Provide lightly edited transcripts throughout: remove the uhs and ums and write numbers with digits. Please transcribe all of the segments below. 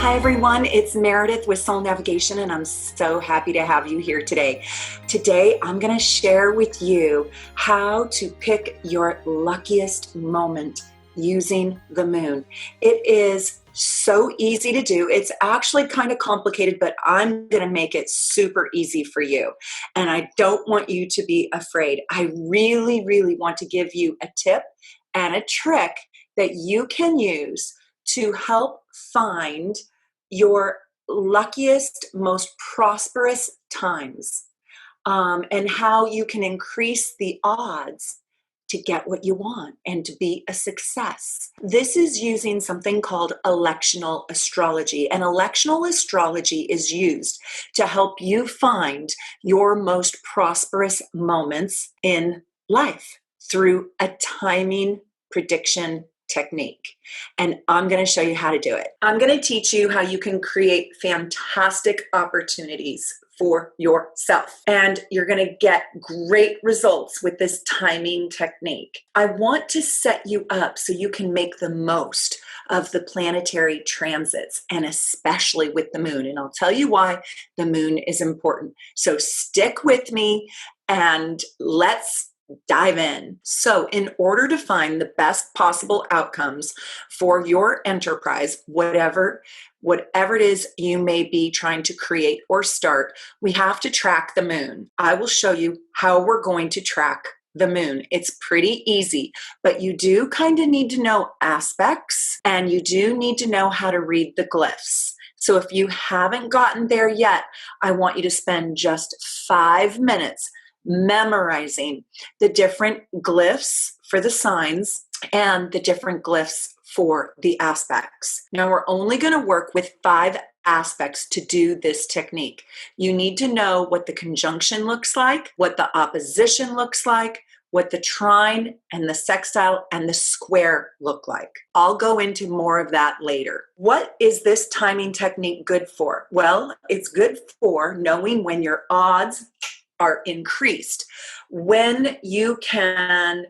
Hi everyone, it's Meredith with Soul Navigation, and I'm so happy to have you here today. Today, I'm going to share with you how to pick your luckiest moment using the moon. It is so easy to do. It's actually kind of complicated, but I'm going to make it super easy for you. And I don't want you to be afraid. I really, really want to give you a tip and a trick that you can use to help find your luckiest, most prosperous times, and how you can increase the odds to get what you want and to be a success. This is using something called electional astrology. And electional astrology is used to help you find your most prosperous moments in life through a timing prediction technique. And I'm going to show you how to do it. I'm going to teach you how you can create fantastic opportunities for yourself. And you're going to get great results with this timing technique. I want to set you up so you can make the most of the planetary transits, and especially with the moon. And I'll tell you why the moon is important. So stick with me and let's dive in. So in order to find the best possible outcomes for your enterprise, whatever it is you may be trying to create or start, we have to track the moon. I will show you how we're going to track the moon. It's pretty easy, but you do kind of need to know aspects, and you do need to know how to read the glyphs. So if you haven't gotten there yet, I want you to spend just 5 minutes memorizing the different glyphs for the signs and the different glyphs for the aspects. Now, we're only going to work with 5 aspects to do this technique. You need to know what the conjunction looks like, what the opposition looks like, what the trine and the sextile and the square look like. I'll go into more of that later. What is this timing technique good for? Well, it's good for knowing when your odds are increased, when you can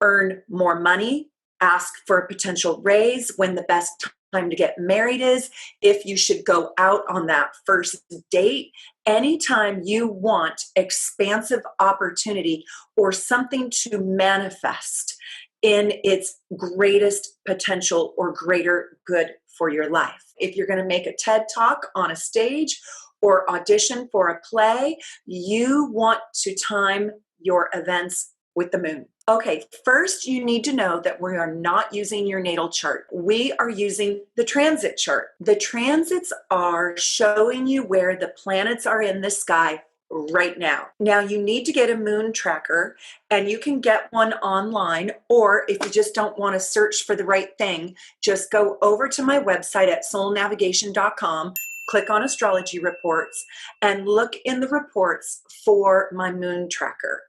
earn more money, ask for a potential raise, when the best time to get married is, if you should go out on that first date, anytime you want expansive opportunity or something to manifest in its greatest potential or greater good for your life. If you're going to make a TED Talk on a stage or audition for a play, you want to time your events with the moon. Okay, first you need to know that we are not using your natal chart. We are using the transit chart. The transits are showing you where the planets are in the sky right now. Now you need to get a moon tracker, and you can get one online, or if you just don't want to search for the right thing, just go over to my website at soulnavigation.com, click on astrology reports, and look in the reports for my moon tracker.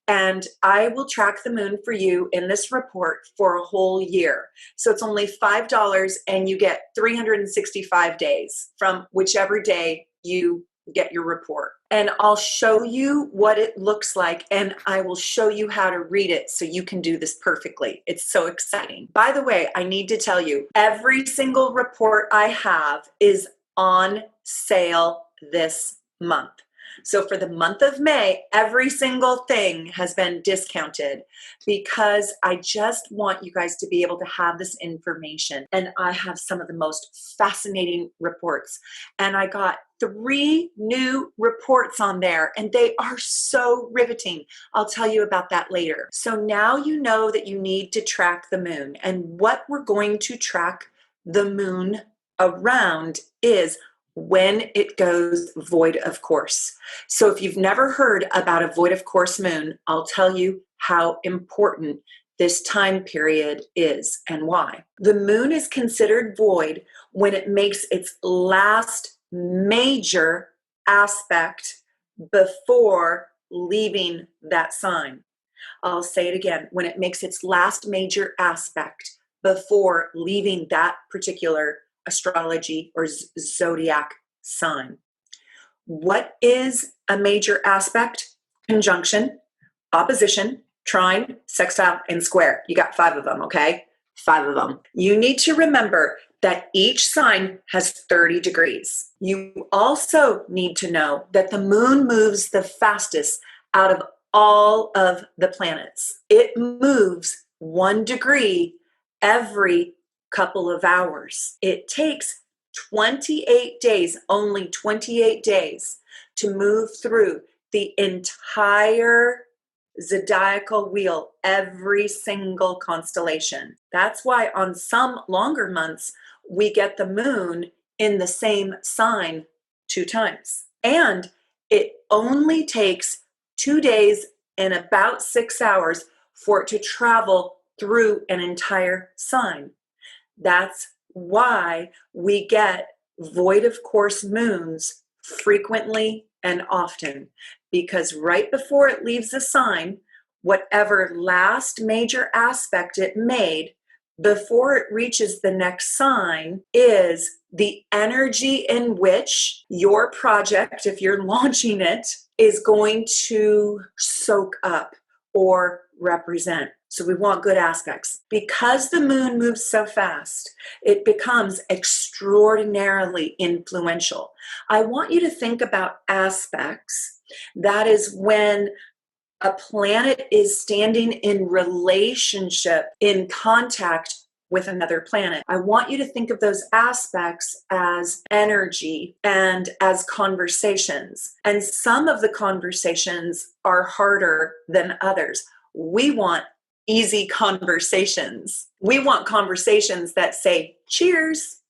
And I will track the moon for you in this report for a whole year. So it's only $5, and you get 365 days from whichever day you get your report. And I'll show you what it looks like, and I will show you how to read it so you can do this perfectly. It's so exciting. By the way, I need to tell you, every single report I have is on sale this month. So for the month of May, every single thing has been discounted because I just want you guys to be able to have this information. And I have some of the most fascinating reports. And I got 3 new reports on there, and they are so riveting. I'll tell you about that later. So now you know that you need to track the moon. And what we're going to track the moon around is when it goes void of course. So if you've never heard about a void of course moon, I'll tell you how important this time period is and why. The moon is considered void when it makes its last major aspect before leaving that sign. I'll say it again, when it makes its last major aspect before leaving that particular astrology or zodiac sign. What is a major aspect? Conjunction, opposition, trine, sextile, and square. You got 5 of them, okay? 5 of them. You need to remember that each sign has 30 degrees. You also need to know that the moon moves the fastest out of all of the planets. It moves 1 degree every couple of hours. It takes 28 days, only 28 days, to move through the entire zodiacal wheel, every single constellation. That's why on some longer months, we get the moon in the same sign 2 times. And it only takes 2 days and about 6 hours for it to travel through an entire sign. That's why we get void of course moons frequently and often, because right before it leaves the sign, whatever last major aspect it made before it reaches the next sign is the energy in which your project, if you're launching it, is going to soak up or represent. So we want good aspects. Because the moon moves so fast, it becomes extraordinarily influential. I want you to think about aspects. That is when a planet is standing in relationship, in contact with another planet. I want you to think of those aspects as energy and as conversations. And some of the conversations are harder than others. We want easy conversations. We want conversations that say, cheers.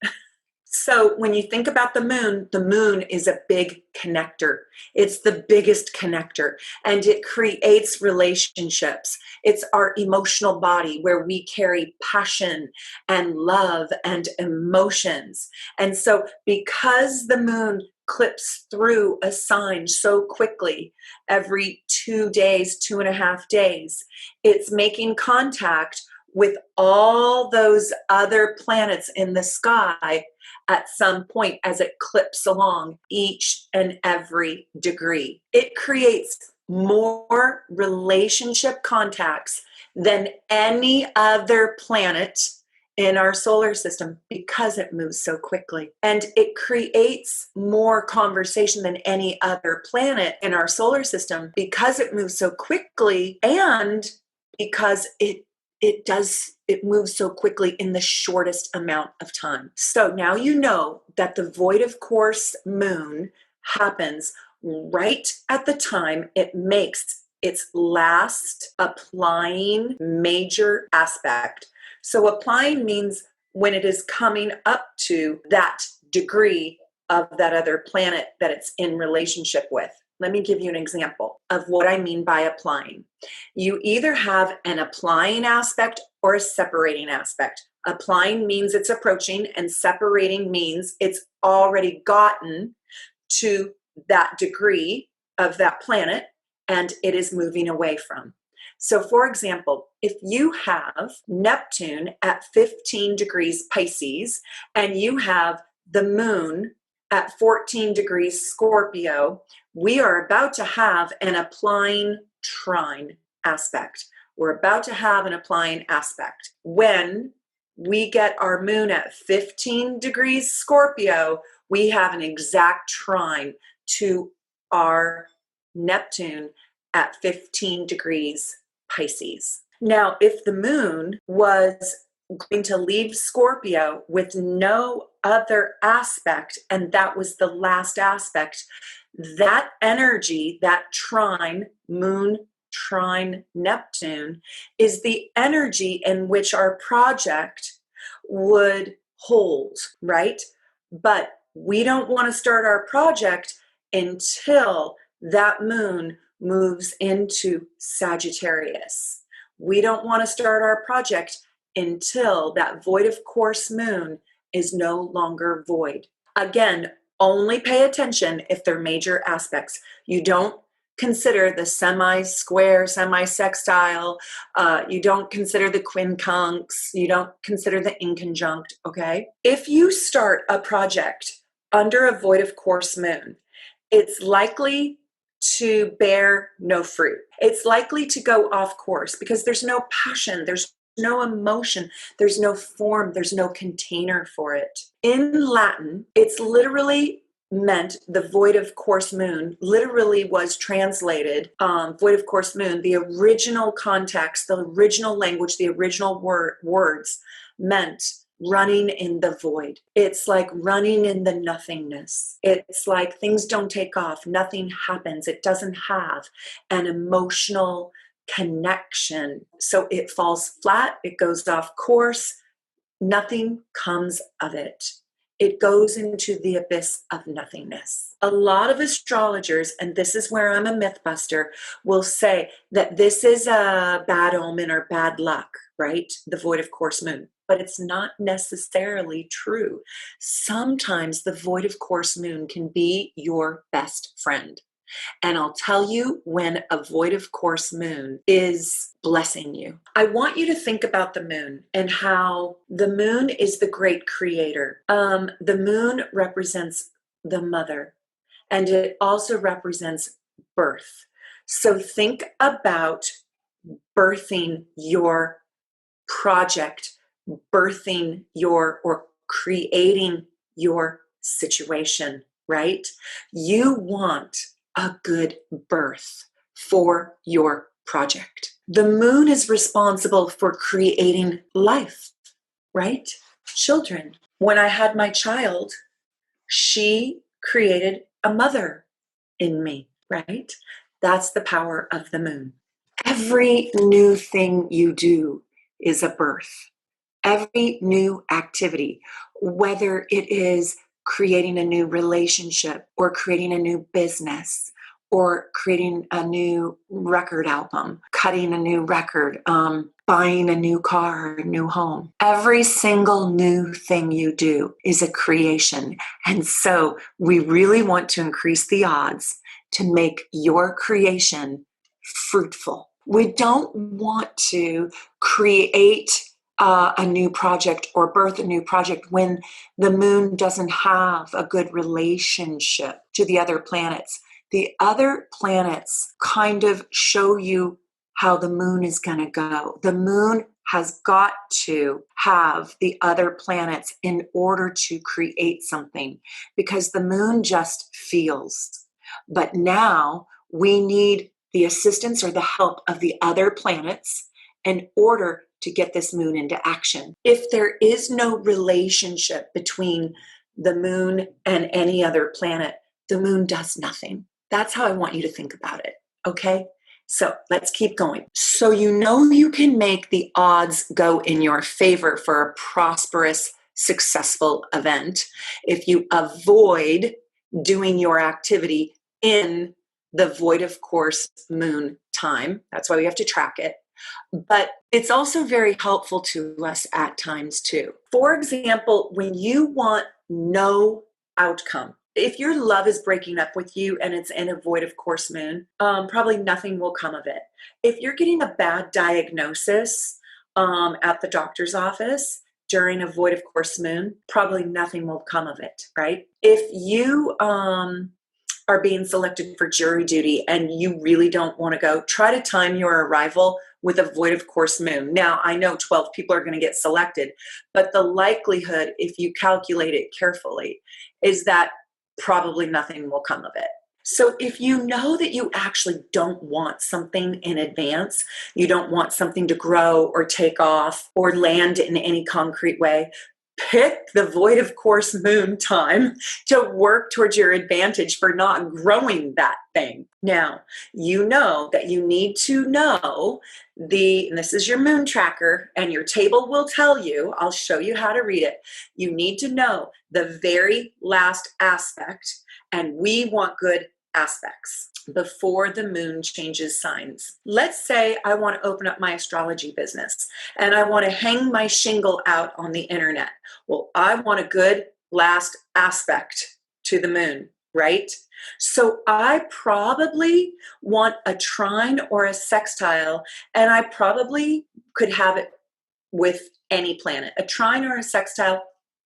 So when you think about the moon is a big connector. It's the biggest connector, and it creates relationships. It's our emotional body where we carry passion and love and emotions. And so because the moon clips through a sign so quickly, every 2 days, 2.5 days, it's making contact with all those other planets in the sky at some point as it clips along each and every degree. It creates more relationship contacts than any other planet in our solar system because it moves so quickly. And it creates more conversation than any other planet in our solar system because it moves so quickly and because it moves so quickly in the shortest amount of time. So now you know that the void of course moon happens right at the time it makes its last applying major aspect. So applying means when it is coming up to that degree of that other planet that it's in relationship with. Let me give you an example of what I mean by applying. You either have an applying aspect or a separating aspect. Applying means it's approaching, and separating means it's already gotten to that degree of that planet and it is moving away from. So for example, if you have Neptune at 15 degrees Pisces and you have the moon at 14 degrees Scorpio, we are about to have an applying trine aspect. We're about to have an applying aspect. When we get our moon at 15 degrees Scorpio, we have an exact trine to our Neptune at 15 degrees Pisces. Now, if the moon was going to leave Scorpio with no other aspect, and that was the last aspect, that energy, that trine, moon, trine, Neptune, is the energy in which our project would hold, right? But we don't want to start our project until that moon moves into Sagittarius. We don't want to start our project until that void of course moon is no longer void. Again, only pay attention if they're major aspects. You don't consider the semi-square, semi-sextile. You don't consider the quincunx. You don't consider the inconjunct, okay? If you start a project under a void of course moon, it's likely to bear no fruit. It's likely to go off course because there's no passion, there's no emotion, there's no form, there's no container for it. In Latin, it's literally meant, the void of course moon literally was translated, void of course moon, the original context, the original language, the original words meant running in the void. It's like running in the nothingness. It's like things don't take off, nothing happens. It doesn't have an emotional connection. So it falls flat, it goes off course, nothing comes of it. It goes into the abyss of nothingness. A lot of astrologers, and this is where I'm a mythbuster, will say that this is a bad omen or bad luck, right? The void of course moon. But it's not necessarily true. Sometimes the void of course moon can be your best friend. And I'll tell you when a void of course moon is blessing you. I want you to think about the moon and how the moon is the great creator. The moon represents the mother, and it also represents birth. So think about birthing your project, birthing your, or creating your situation, right? You want a good birth for your project. The moon is responsible for creating life, right? Children. When I had my child, she created a mother in me, right? That's the power of the moon. Every new thing you do is a birth. Every new activity, whether it is creating a new relationship or creating a new business or creating a new record album, cutting a new record, buying a new car, a new home. Every single new thing you do is a creation. And so we really want to increase the odds to make your creation fruitful. We don't want to create a new project or birth a new project when the moon doesn't have a good relationship to the other planets. The other planets kind of show you how the moon is going to go. The moon has got to have the other planets in order to create something, because the moon just feels. But now we need the assistance or the help of the other planets in order to get this moon into action. If there is no relationship between the moon and any other planet, the moon does nothing. That's how I want you to think about it, okay? So let's keep going. So you know you can make the odds go in your favor for a prosperous, successful event if you avoid doing your activity in the void of course moon time. That's why we have to track it. But it's also very helpful to us at times too. For example, when you want no outcome, if your love is breaking up with you and it's in a void of course moon, probably nothing will come of it. If you're getting a bad diagnosis at the doctor's office during a void of course moon, probably nothing will come of it, right? If you are being selected for jury duty and you really don't want to go, try to time your arrival with a void of course moon. Now, I know 12 people are going to get selected, but the likelihood, if you calculate it carefully, is that probably nothing will come of it. So if you know that you actually don't want something in advance, you don't want something to grow or take off or land in any concrete way, pick the void of course moon time to work towards your advantage for not growing that thing. Now, you know that you need to know and this is your moon tracker, and your table will tell you, I'll show you how to read it. You need to know the very last aspect, and we want good aspects before the moon changes signs. Let's say I want to open up my astrology business and I want to hang my shingle out on the internet. Well, I want a good last aspect to the moon, right? So I probably want a trine or a sextile, and I probably could have it with any planet. A trine or a sextile,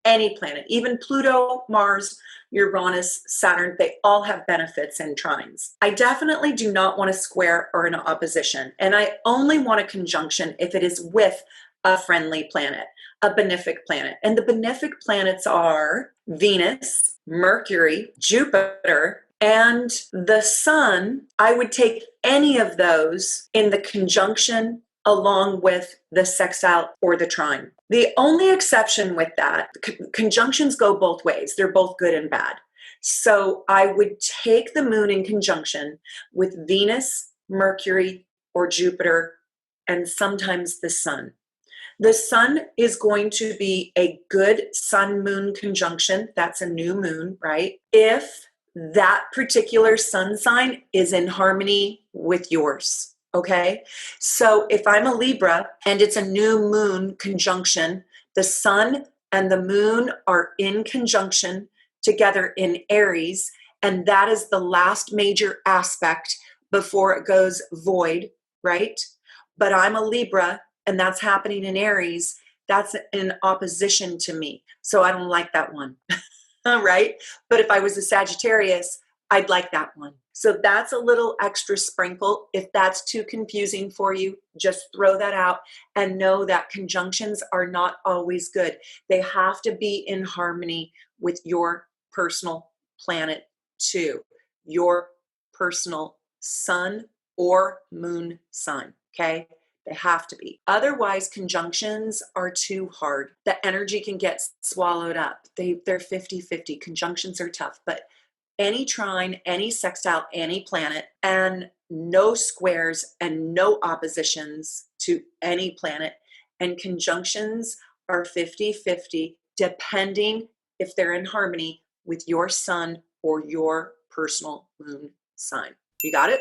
any planet, even Pluto, Mars, Uranus, Saturn, they all have benefits in trines. I definitely do not want a square or an opposition, and I only want a conjunction if it is with a friendly planet, a benefic planet. And the benefic planets are Venus, Mercury, Jupiter, and the sun. I would take any of those in the conjunction along with the sextile or the trine. The only exception with that, conjunctions go both ways. They're both good and bad. So I would take the moon in conjunction with Venus, Mercury, or Jupiter, and sometimes the sun. The sun is going to be a good sun-moon conjunction. That's a new moon, right? If that particular sun sign is in harmony with yours, okay? So if I'm a Libra and it's a new moon conjunction, the sun and the moon are in conjunction together in Aries, and that is the last major aspect before it goes void, right? But I'm a Libra, and that's happening in Aries. That's in opposition to me. So I don't like that one, right? But if I was a Sagittarius, I'd like that one. So that's a little extra sprinkle. If that's too confusing for you, just throw that out and know that conjunctions are not always good. They have to be in harmony with your personal planet too, your personal sun or moon sign, okay? They have to be. Otherwise, conjunctions are too hard. The energy can get swallowed up. They're 50-50. Conjunctions are tough, but any trine, any sextile, any planet, and no squares and no oppositions to any planet, and conjunctions are 50-50, depending if they're in harmony with your sun or your personal moon sign. You got it?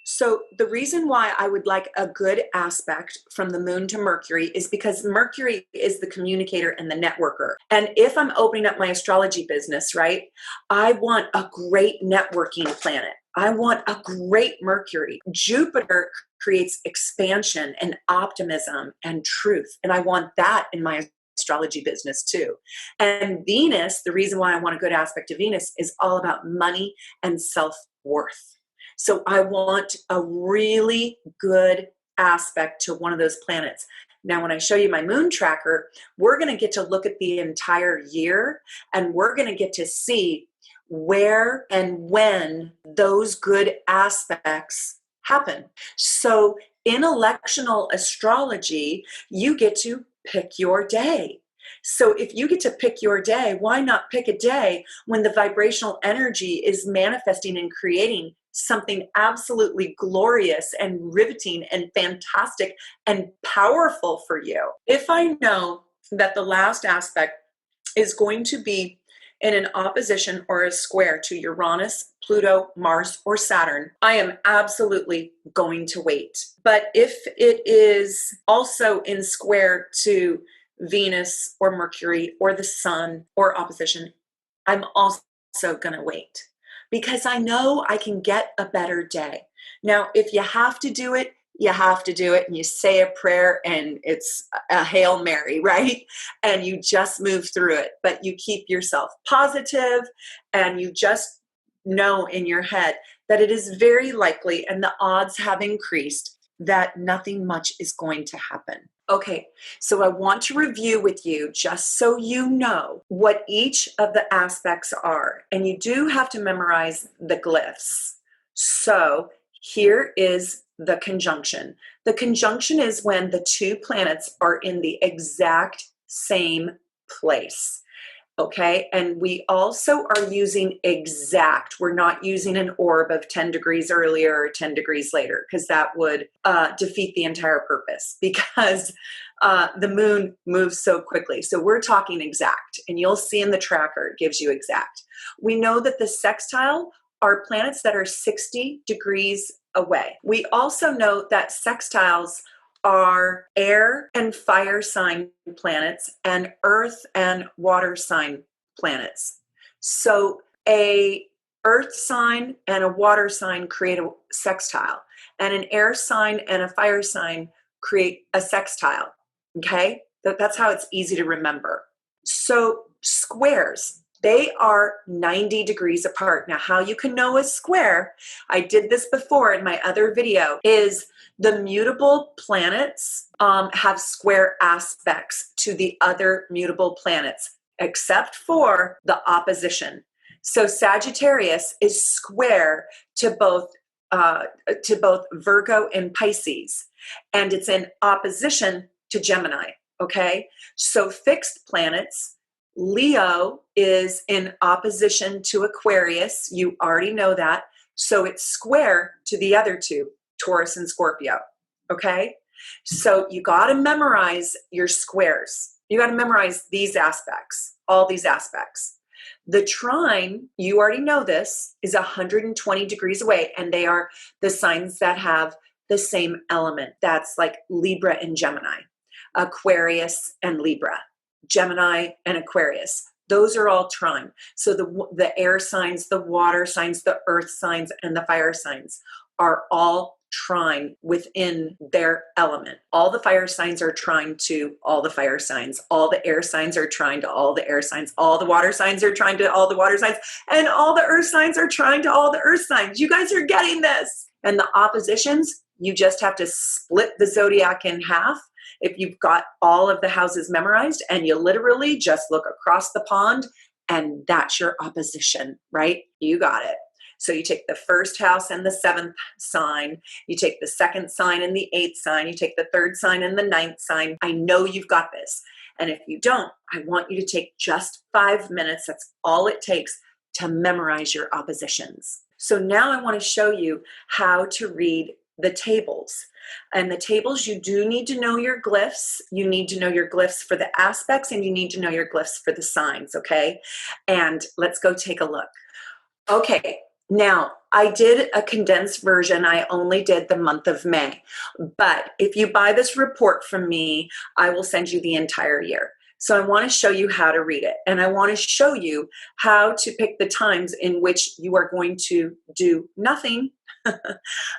So the reason why I would like a good aspect from the moon to Mercury is because Mercury is the communicator and the networker. And if I'm opening up my astrology business, right, I want a great networking planet. I want a great Mercury. Jupiter creates expansion and optimism and truth. And I want that in my astrology business too. And Venus, the reason why I want a good aspect of Venus is all about money and self-worth. So I want a really good aspect to one of those planets. Now, when I show you my moon tracker, we're going to get to look at the entire year, and we're going to get to see where and when those good aspects happen. So in electional astrology, you get to pick your day. So if you get to pick your day, why not pick a day when the vibrational energy is manifesting and creating something absolutely glorious and riveting and fantastic and powerful for you? If I know that the last aspect is going to be in an opposition or a square to Uranus, Pluto, Mars, or Saturn, I am absolutely going to wait. But if it is also in square to Venus or Mercury or the sun or opposition, I'm also going to wait because I know I can get a better day. Now, if you have to do it, you have to do it, and you say a prayer and it's a Hail Mary, right? And you just move through it, but you keep yourself positive and you just know in your head that it is very likely, and the odds have increased, that nothing much is going to happen. Okay, so I want to review with you just so you know what each of the aspects are. And you do have to memorize the glyphs. So here is the conjunction. The conjunction is when the two planets are in the exact same place. Okay, and we also are using exact. We're not using an orb of 10 degrees earlier or 10 degrees later, because that would defeat the entire purpose, because the moon moves so quickly. So we're talking exact, and you'll see in the tracker, it gives you exact. We know that the sextile are planets that are 60 degrees away. We also know that sextiles are air and fire sign planets and earth and water sign planets. So a earth sign and a water sign create a sextile, and an air sign and a fire sign create a sextile. Okay? That's how it's easy to remember. So squares. They are 90 degrees apart. Now, how you can know a square, I did this before in my other video, is the mutable planets have square aspects to the other mutable planets, except for the opposition. So Sagittarius is square to both Virgo and Pisces, and it's in opposition to Gemini. Okay, so fixed planets. Leo is in opposition to Aquarius. You already know that. So it's square to the other two, Taurus and Scorpio. Okay? So you got to memorize your squares. You got to memorize these aspects, all these aspects. The trine, you already know this, is 120 degrees away, and they are the signs that have the same element. That's like Libra and Gemini, Aquarius and Libra, Gemini and Aquarius. Those are all trine. So the air signs, the water signs, the earth signs, and the fire signs are all trine within their element. All the fire signs are trine to all the fire signs. All the air signs are trine to all the air signs. All the water signs are trine to all the water signs. And all the earth signs are trine to all the earth signs. You guys are getting this. And the oppositions, you just have to split the zodiac in half. If you've got all of the houses memorized, and you literally just look across the pond, and that's your opposition, right? You got it. So you take the first house and the seventh sign, you take the second sign and the eighth sign, you take the third sign and the ninth sign. I know you've got this. And if you don't, I want you to take just 5 minutes. That's all it takes to memorize your oppositions. So now I want to show you how to read the tables. And the tables, you do need to know your glyphs. You need to know your glyphs for the aspects, and you need to know your glyphs for the signs, okay? And let's go take a look. Okay, now I did a condensed version. I only did the month of May. But if you buy this report from me, I will send you the entire year. So I want to show you how to read it. And I want to show you how to pick the times in which you are going to do nothing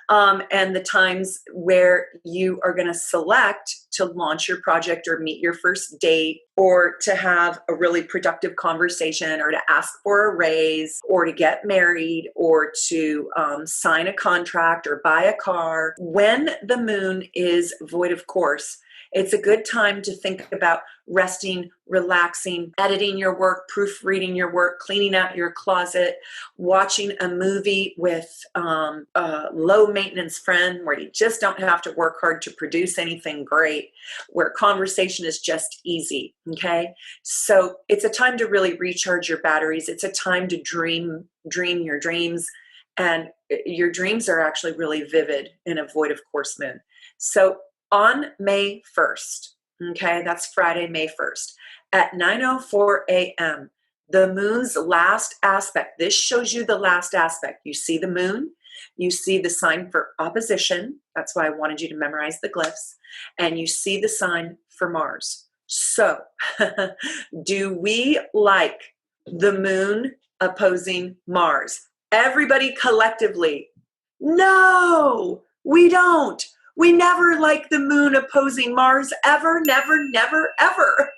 and the times where you are going to select to launch your project or meet your first date, or to have a really productive conversation, or to ask for a raise, or to get married, or to sign a contract or buy a car. When the moon is void of course, it's a good time to think about resting, relaxing, editing your work, proofreading your work, cleaning out your closet, watching a movie with a low maintenance friend where you just don't have to work hard to produce anything great, where conversation is just easy, okay? So it's a time to really recharge your batteries. It's a time to dream your dreams, and your dreams are actually really vivid in a void of course moon. So on May 1st, okay, that's Friday, May 1st, at 9:04 a.m., the moon's last aspect, this shows you the last aspect. You see the moon, you see the sign for opposition, that's why I wanted you to memorize the glyphs, and you see the sign for Mars. So, do we like the moon opposing Mars? Everybody collectively, no, we don't. We never like the moon opposing Mars, ever, never, never, ever.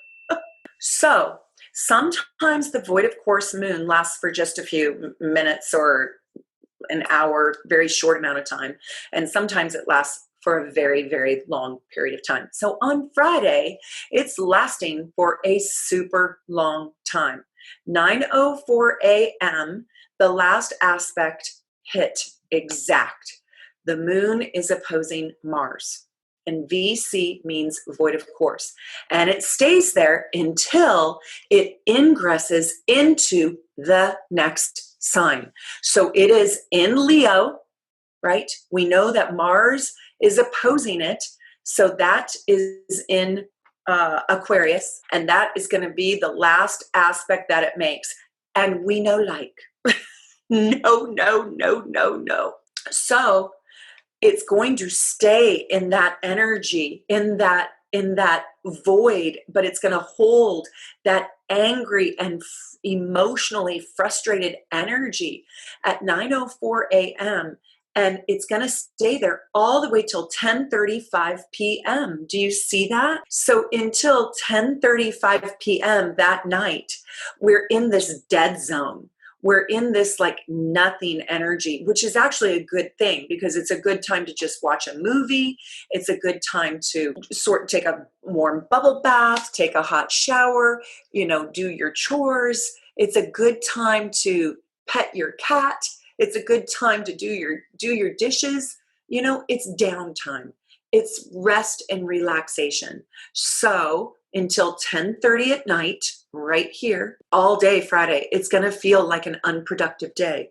So sometimes the void of course moon lasts for just a few minutes or an hour, very short amount of time. And sometimes it lasts for a very, very long period of time. So on Friday, it's lasting for a super long time. 9:04 a.m., the last aspect hit exact. The moon is opposing Mars, and VC means void of course. And it stays there until it ingresses into the next sign. So it is in Leo, right? We know that Mars is opposing it. So that is in Aquarius, and that is going to be the last aspect that it makes. And we know like, no. So it's going to stay in that energy, in that void, but it's going to hold that angry and emotionally frustrated energy at 9:04 a.m. and it's going to stay there all the way till 10:35 p.m. Do you see that? So until 10:35 p.m. that night, we're in this dead zone. We're in this like nothing energy, which is actually a good thing because it's a good time to just watch a movie. It's a good time to take a warm bubble bath, take a hot shower, do your chores. It's a good time to pet your cat. It's a good time to do your dishes. It's downtime. It's rest and relaxation. So until 10:30 at night, right here, all day Friday, it's going to feel like an unproductive day.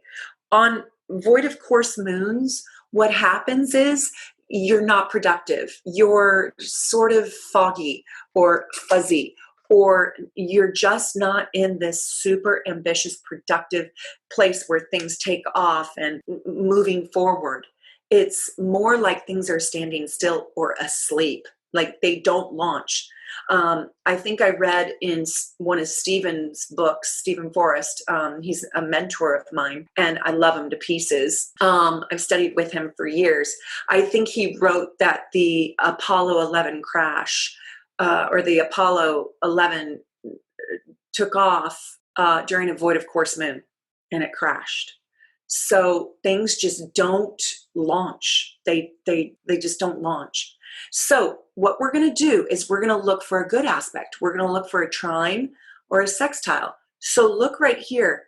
On void of course moons, what happens is you're not productive. You're sort of foggy or fuzzy, or you're just not in this super ambitious, productive place where things take off and moving forward. It's more like things are standing still or asleep, like they don't launch. I think I read in one of Stephen's books, Stephen Forrest, he's a mentor of mine and I love him to pieces. I've studied with him for years. I think he wrote that the Apollo 11 crash, or the Apollo 11 took off during a void of course moon and it crashed. So things just don't launch. They just don't launch. So what we're going to do is we're going to look for a good aspect. We're going to look for a trine or a sextile. So look right here.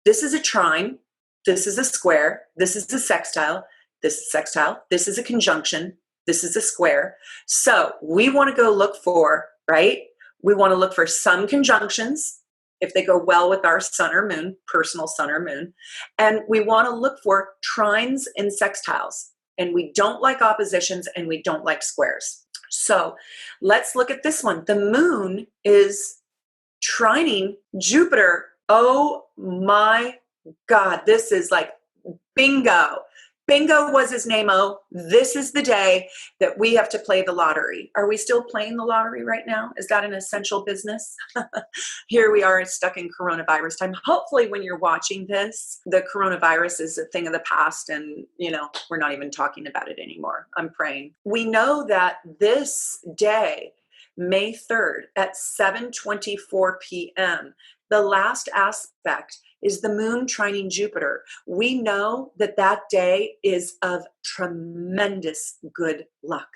This is a trine. This is a square. This is a sextile. This is sextile. This is a conjunction. This is a square. So we want to go look for, right? We want to look for sun conjunctions, if they go well with our sun or moon, personal sun or moon. And we want to look for trines and sextiles. And we don't like oppositions and we don't like squares. So let's look at this one. The moon is trining Jupiter. Oh my God, this is like bingo. Bingo was his name. Oh, this is the day that we have to play the lottery. Are we still playing the lottery right now? Is that an essential business? Here we are stuck in coronavirus time. Hopefully when you're watching this, the coronavirus is a thing of the past and, we're not even talking about it anymore. I'm praying. We know that this day, May 3rd at 7:24 p.m., the last aspect is the moon trining Jupiter. We know that that day is of tremendous good luck.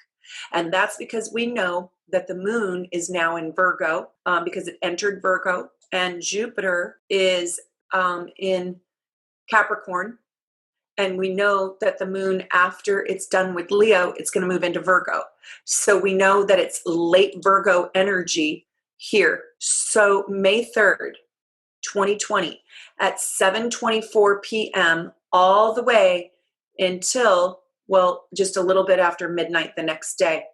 And that's because we know that the moon is now in Virgo because it entered Virgo, and Jupiter is in Capricorn. And we know that the moon, after it's done with Leo, it's going to move into Virgo. So we know that it's late Virgo energy here. So May 3rd, 2020 at 7:24 p.m. all the way until, well, just a little bit after midnight the next day,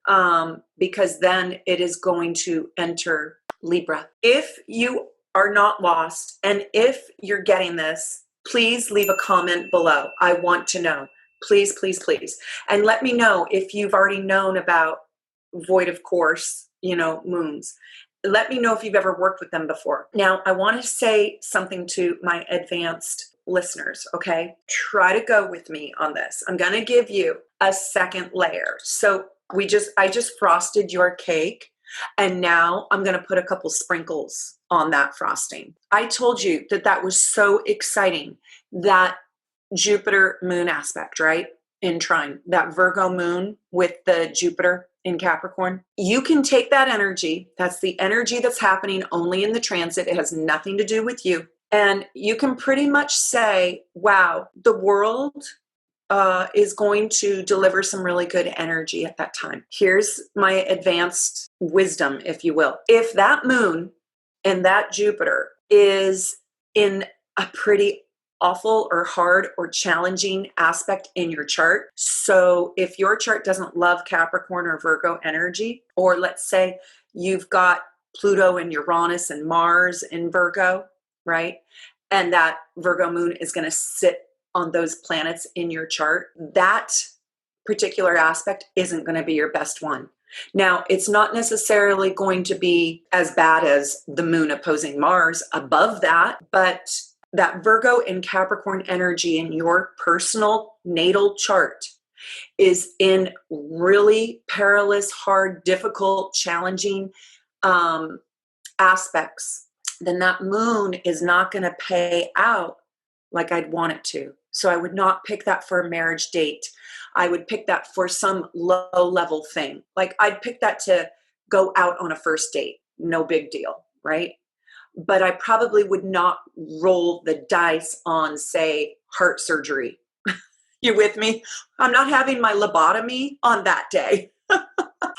because then it is going to enter Libra. If you are not lost and if you're getting this, please leave a comment below. I want to know. Please, please, please. And let me know if you've already known about void of course, moons. Let me know if you've ever worked with them before. Now, I want to say something to my advanced listeners, okay? Try to go with me on this. I'm going to give you a second layer. So I just frosted your cake, and now I'm going to put a couple sprinkles on that frosting. I told you that was so exciting, that Jupiter moon aspect, right? In trine, that Virgo moon with the Jupiter in Capricorn. You can take that energy, that's the energy that's happening only in the transit, it has nothing to do with you, and you can pretty much say, wow, the world is going to deliver some really good energy at that time. Here's my advanced wisdom, if you will. If that moon and that Jupiter is in a pretty awful or hard or challenging aspect in your chart. So if your chart doesn't love Capricorn or Virgo energy, or let's say you've got Pluto and Uranus and Mars in Virgo, right? And that Virgo moon is going to sit on those planets in your chart, that particular aspect isn't going to be your best one. Now, it's not necessarily going to be as bad as the moon opposing Mars above that, but that Virgo and Capricorn energy in your personal natal chart is in really perilous, hard, difficult, challenging aspects, then that moon is not going to pay out like I'd want it to. So I would not pick that for a marriage date. I would pick that for some low level thing. Like I'd pick that to go out on a first date. No big deal, right? But I probably would not roll the dice on, say, heart surgery. You with me? I'm not having my lobotomy on that day.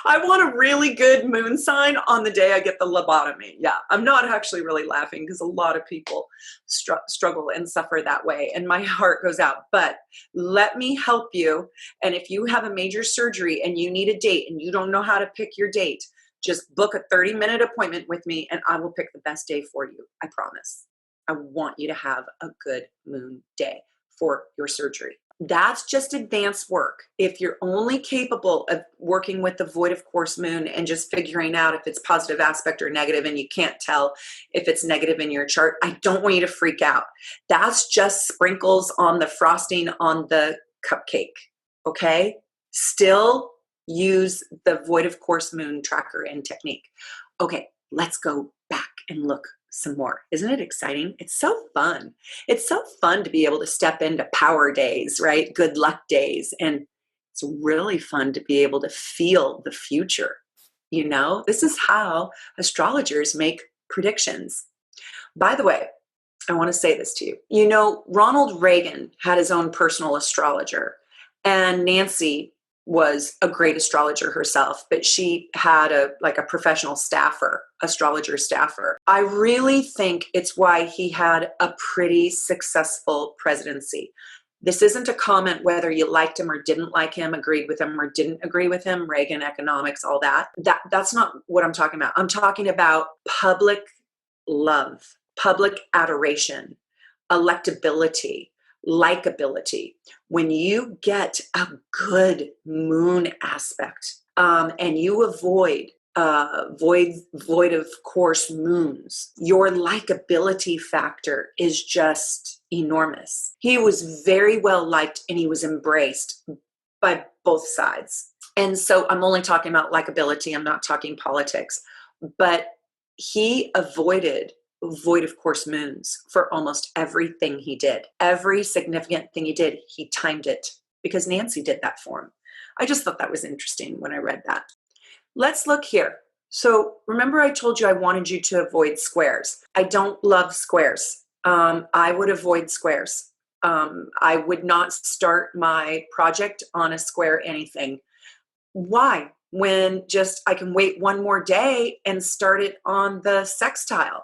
I want a really good moon sign on the day I get the lobotomy. Yeah, I'm not actually really laughing because a lot of people struggle and suffer that way, and my heart goes out. But let me help you. And if you have a major surgery and you need a date and you don't know how to pick your date, just book a 30-minute appointment with me and I will pick the best day for you. I promise. I want you to have a good moon day for your surgery. That's just advanced work. If you're only capable of working with the void of course moon and just figuring out if it's positive aspect or negative and you can't tell if it's negative in your chart, I don't want you to freak out. That's just sprinkles on the frosting on the cupcake, okay? Still use the void of course moon tracker and technique. Okay, let's go back and look some more. Isn't it exciting? It's so fun. It's so fun to be able to step into power days, right? Good luck days. And it's really fun to be able to feel the future. You know, this is how astrologers make predictions. By the way, I want to say this to you. You know, Ronald Reagan had his own personal astrologer, and Nancy was a great astrologer herself, but she had a professional staffer, astrologer staffer. I really think it's why he had a pretty successful presidency. This isn't a comment whether you liked him or didn't like him, agreed with him or didn't agree with him, Reagan, economics, all that. That's not what I'm talking about. I'm talking about public love, public adoration, electability, likability. When you get a good moon aspect and you avoid void of course moons, your likability factor is just enormous. He was very well liked and he was embraced by both sides. And so I'm only talking about likability. I'm not talking politics, but he avoided void of course moons for almost everything he did. Every significant thing he did, he timed it because Nancy did that for him. I just thought that was interesting when I read that. Let's look here. So remember I told you I wanted you to avoid squares. I don't love squares. I would avoid squares. I would not start my project on a square anything. Why? When just I can wait one more day and start it on the sextile.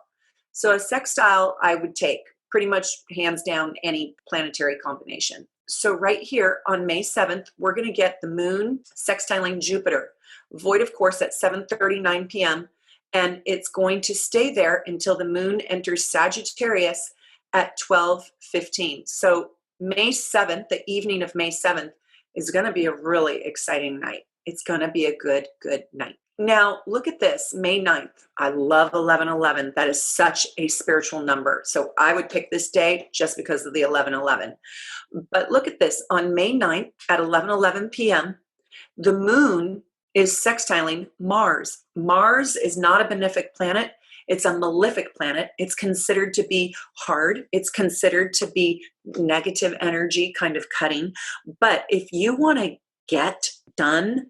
So a sextile I would take pretty much hands down any planetary combination. So right here on May 7th, we're going to get the moon sextiling Jupiter, void of course at 7:39 p.m. And it's going to stay there until the moon enters Sagittarius at 12:15. So May 7th, the evening of May 7th, is going to be a really exciting night. It's going to be a good night. Now, look at this, May 9th. I love 1111. That is such a spiritual number. So I would pick this day just because of the 1111. But look at this. On May 9th at 11:11 p.m., the moon is sextiling Mars. Mars is not a benefic planet. It's a malefic planet. It's considered to be hard. It's considered to be negative energy, kind of cutting. But if you want to get done,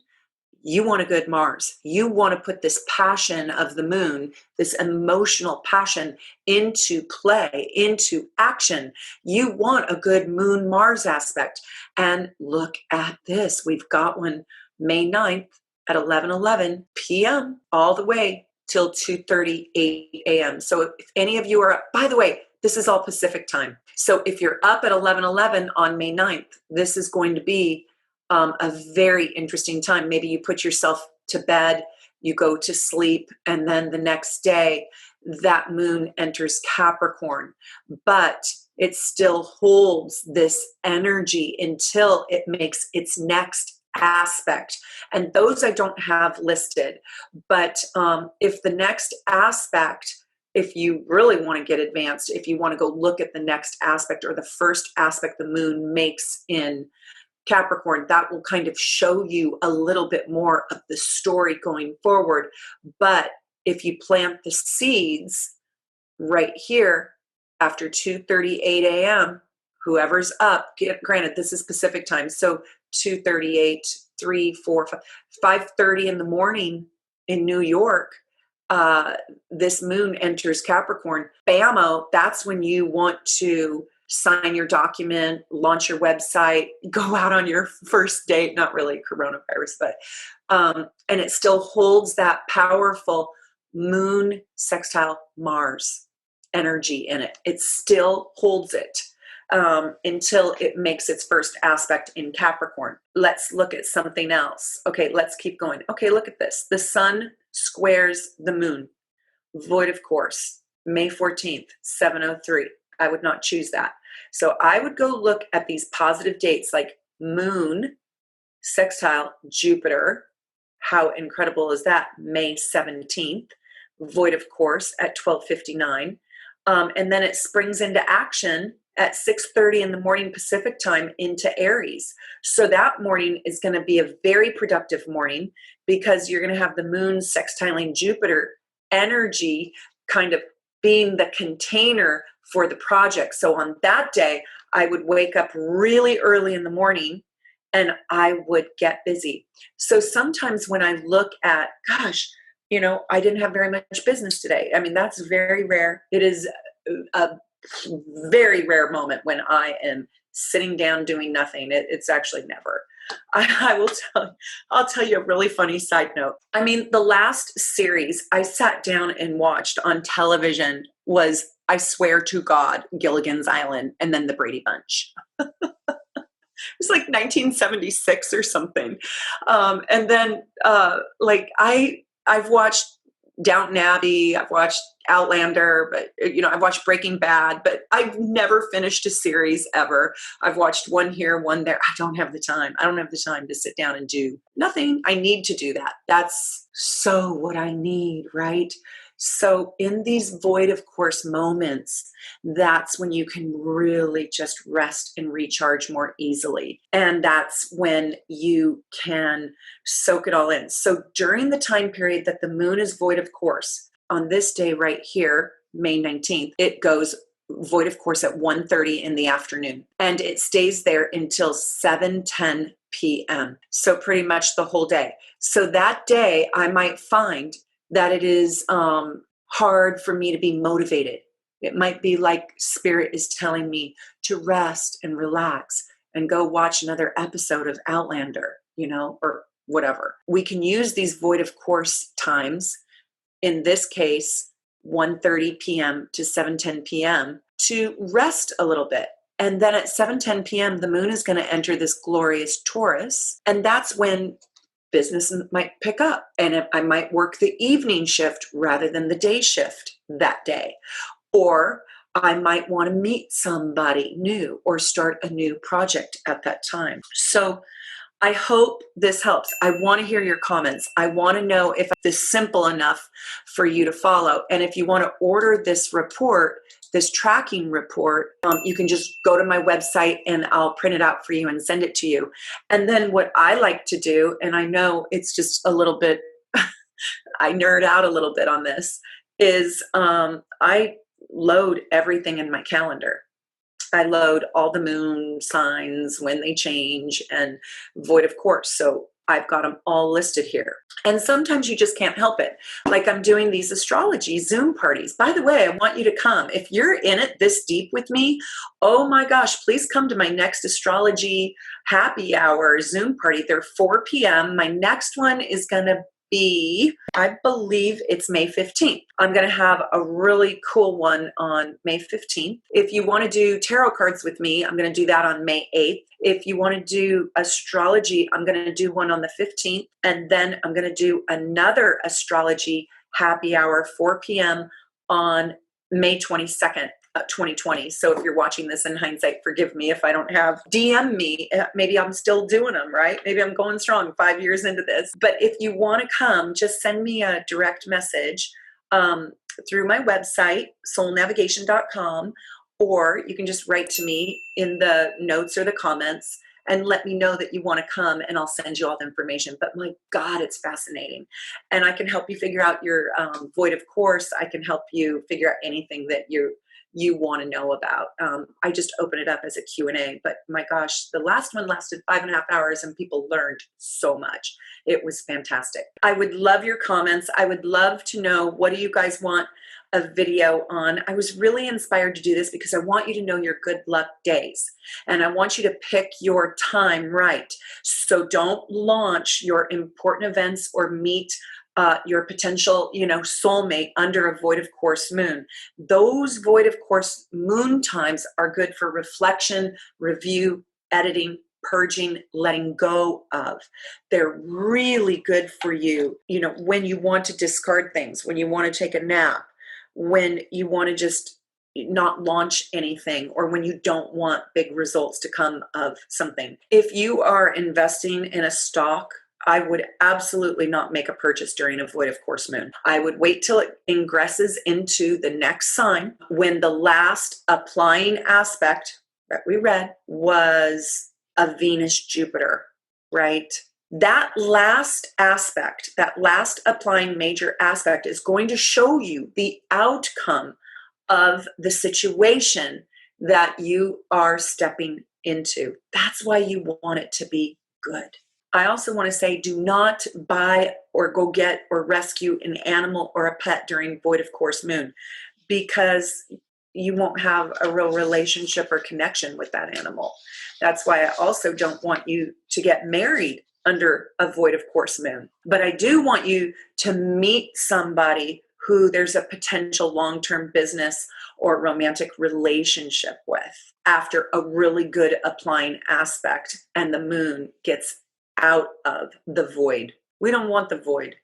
you want a good Mars. You want to put this passion of the moon, this emotional passion into play, into action. You want a good moon Mars aspect. And look at this. We've got one May 9th at 11:11 p.m. all the way till 2:38 a.m. So if any of you are up, by the way, this is all Pacific time. So if you're up at 11:11 on May 9th, this is going to be a very interesting time. Maybe you put yourself to bed, you go to sleep, and then the next day that moon enters Capricorn, but it still holds this energy until it makes its next aspect. And those I don't have listed, but if the next aspect if you really want to get advanced, if you want to go look at the next aspect or the first aspect the moon makes in Capricorn, that will kind of show you a little bit more of the story going forward. But if you plant the seeds right here after 2:38 a.m., whoever's up, granted, this is Pacific time, so 2:38, 3, 4, 5:30 in the morning in New York, this moon enters Capricorn. Bammo, that's when you want to sign your document, launch your website, go out on your first date. Not really coronavirus, but and it still holds that powerful moon sextile Mars energy in it. It still holds it until it makes its first aspect in Capricorn. Let's look at something else. Okay, let's keep going. Okay, look at this. The sun squares the moon. Void of course. May 14th, 7:03. I would not choose that. So I would go look at these positive dates like moon sextile Jupiter. How incredible is that? May 17th. Void of course at 12:59. And then it springs into action at 6:30 in the morning Pacific time into Aries. So that morning is going to be a very productive morning because you're going to have the moon sextiling Jupiter energy kind of being the container for the project. So on that day, I would wake up really early in the morning and I would get busy. So sometimes when I look at, gosh, I didn't have very much business today. I mean, that's very rare. It is a very rare moment when I am sitting down doing nothing. It's actually never. I'll tell you a really funny side note. I mean, the last series I sat down and watched on television was, I swear to God, Gilligan's Island and then the Brady Bunch. It was like 1976 or something. And then I've watched Downton Abbey, I've watched Outlander, but I've watched Breaking Bad, but I've never finished a series ever. I've watched one here, one there. I don't have the time. I don't have the time to sit down and do nothing. I need to do that. That's so what I need, right? So in these void of course moments, that's when you can really just rest and recharge more easily. And that's when you can soak it all in. So during the time period that the moon is void of course, on this day right here, May 19th, it goes void of course at 1:30 in the afternoon. And it stays there until 7:10 p.m. So pretty much the whole day. So that day I might find that it is hard for me to be motivated. It might be like spirit is telling me to rest and relax and go watch another episode of Outlander, or whatever. We can use these void of course times, in this case, 1:30 p.m. to 7:10 p.m. to rest a little bit. And then at 7:10 p.m., the moon is going to enter this glorious Taurus. And that's when business might pick up, and I might work the evening shift rather than the day shift that day. Or I might want to meet somebody new or start a new project at that time. So I hope this helps. I want to hear your comments. I want to know if this is simple enough for you to follow. And if you want to order this report, this tracking report, you can just go to my website and I'll print it out for you and send it to you. And then what I like to do, and I know it's just a little bit, I nerd out a little bit on this, is I load everything in my calendar. I load all the moon signs when they change and void of course. So I've got them all listed here. And sometimes you just can't help it. Like I'm doing these astrology Zoom parties. By the way, I want you to come. If you're in it this deep with me, oh my gosh, please come to my next astrology happy hour Zoom party. They're 4 p.m. My next one is going to be, I believe it's May 15th. I'm going to have a really cool one on May 15th. If you want to do tarot cards with me, I'm going to do that on May 8th. If you want to do astrology, I'm going to do one on the 15th. And then I'm going to do another astrology happy hour, 4 p.m. on May 22nd. 2020. So if you're watching this in hindsight, forgive me if I don't have, DM me. Maybe I'm still doing them, right? Maybe I'm going strong 5 years into this. But if you want to come, just send me a direct message. through my website, soulnavigation.com, or you can just write to me in the notes or the comments and let me know that you want to come, and I'll send you all the information. But my God, it's fascinating. And I can help you figure out your void of course. I can help you figure out anything that you want to know about. I just open it up as a Q&A, but my gosh, the last one lasted 5.5 hours and people learned so much. It was fantastic. I would love your comments. I would love to know, what do you guys want a video on? I was really inspired to do this because I want you to know your good luck days, and I want you to pick your time right. So don't launch your important events or meet your potential, soulmate under a void of course moon. Those void of course moon times are good for reflection, review, editing, purging, letting go of. They're really good for you, when you want to discard things, when you want to take a nap, when you want to just not launch anything, or when you don't want big results to come of something. If you are investing in a stock, I would absolutely not make a purchase during a void of course moon. I would wait till it ingresses into the next sign, when the last applying aspect that we read was a Venus-Jupiter, right? That last aspect, that last applying major aspect, is going to show you the outcome of the situation that you are stepping into. That's why you want it to be good. I also want to say, do not buy or go get or rescue an animal or a pet during void of course moon, because you won't have a real relationship or connection with that animal. That's why I also don't want you to get married under a void of course moon. But I do want you to meet somebody who there's a potential long-term business or romantic relationship with after a really good applying aspect and the moon gets out of the void. We don't want the void.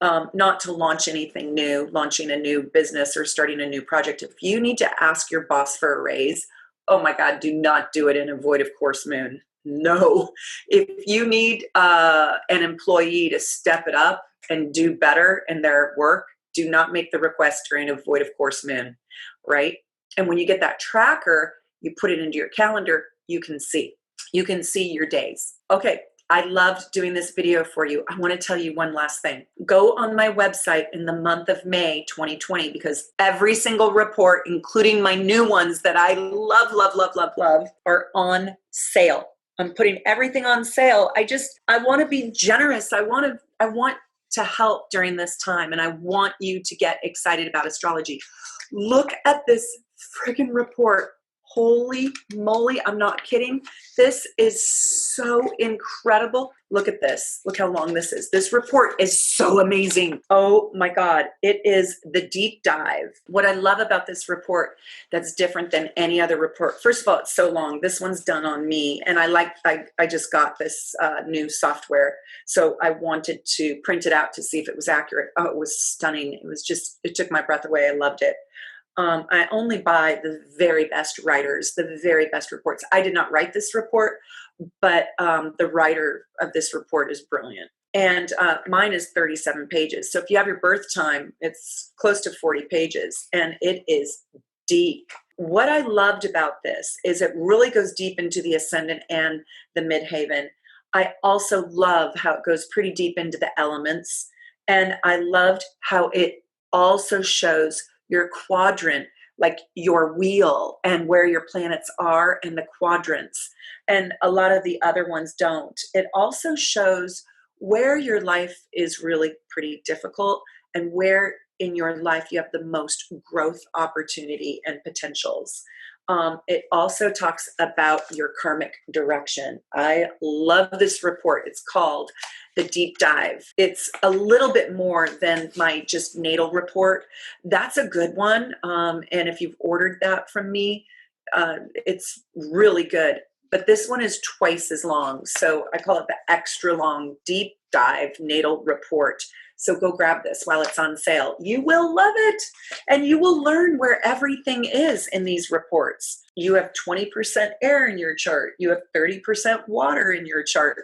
Not to launch anything new, launching a new business or starting a new project. If you need to ask your boss for a raise, oh my God, do not do it in a void of course moon. No. If you need an employee to step it up and do better in their work, do not make the request during a void of course moon, right? And when you get that tracker, you put it into your calendar, you can see your days. Okay. I loved doing this video for you. I want to tell you one last thing. Go on my website in the month of May 2020, because every single report, including my new ones that I love, are on sale. I'm putting everything on sale. I want to be generous. I want to help during this time, and I want you to get excited about astrology. Look at this freaking report. Holy moly, I'm not kidding. This is so incredible. Look at this. Look how long this is. This report is so amazing. Oh my God. It is the deep dive. What I love about this report that's different than any other report. First of all, it's so long. This one's done on me. And I just got this new software. So I wanted to print it out to see if it was accurate. Oh, it was stunning. It took my breath away. I loved it. I only buy the very best writers, the very best reports. I did not write this report, but the writer of this report is brilliant. And mine is 37 pages. So if you have your birth time, it's close to 40 pages, and it is deep. What I loved about this is it really goes deep into the ascendant and the midheaven. I also love how it goes pretty deep into the elements. And I loved how it also shows your quadrant, like your wheel and where your planets are and the quadrants. And a lot of the other ones don't. It also shows where your life is really pretty difficult and where in your life you have the most growth opportunity and potentials. It also talks about your karmic direction. I love this report. It's called The Deep Dive. It's a little bit more than my just natal report. That's a good one. And if you've ordered that from me, it's really good. But this one is twice as long. So I call it the extra long deep dive natal report. So go grab this while it's on sale. You will love it. And you will learn where everything is in these reports. You have 20% air in your chart. You have 30% water in your chart.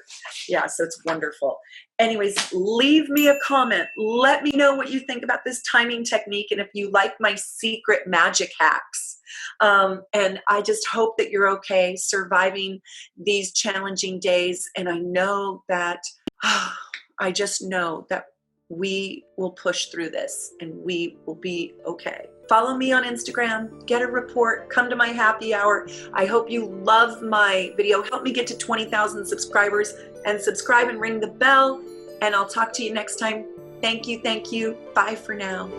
Yeah, so it's wonderful. Anyways, leave me a comment. Let me know what you think about this timing technique and if you like my secret magic hacks. And I just hope that you're okay surviving these challenging days. And I know that, I just know that we will push through this and we will be okay. Follow me on Instagram, get a report, come to my happy hour. I hope you love my video. Help me get to 20,000 subscribers and subscribe and ring the bell. And I'll talk to you next time. Thank you. Thank you. Bye for now.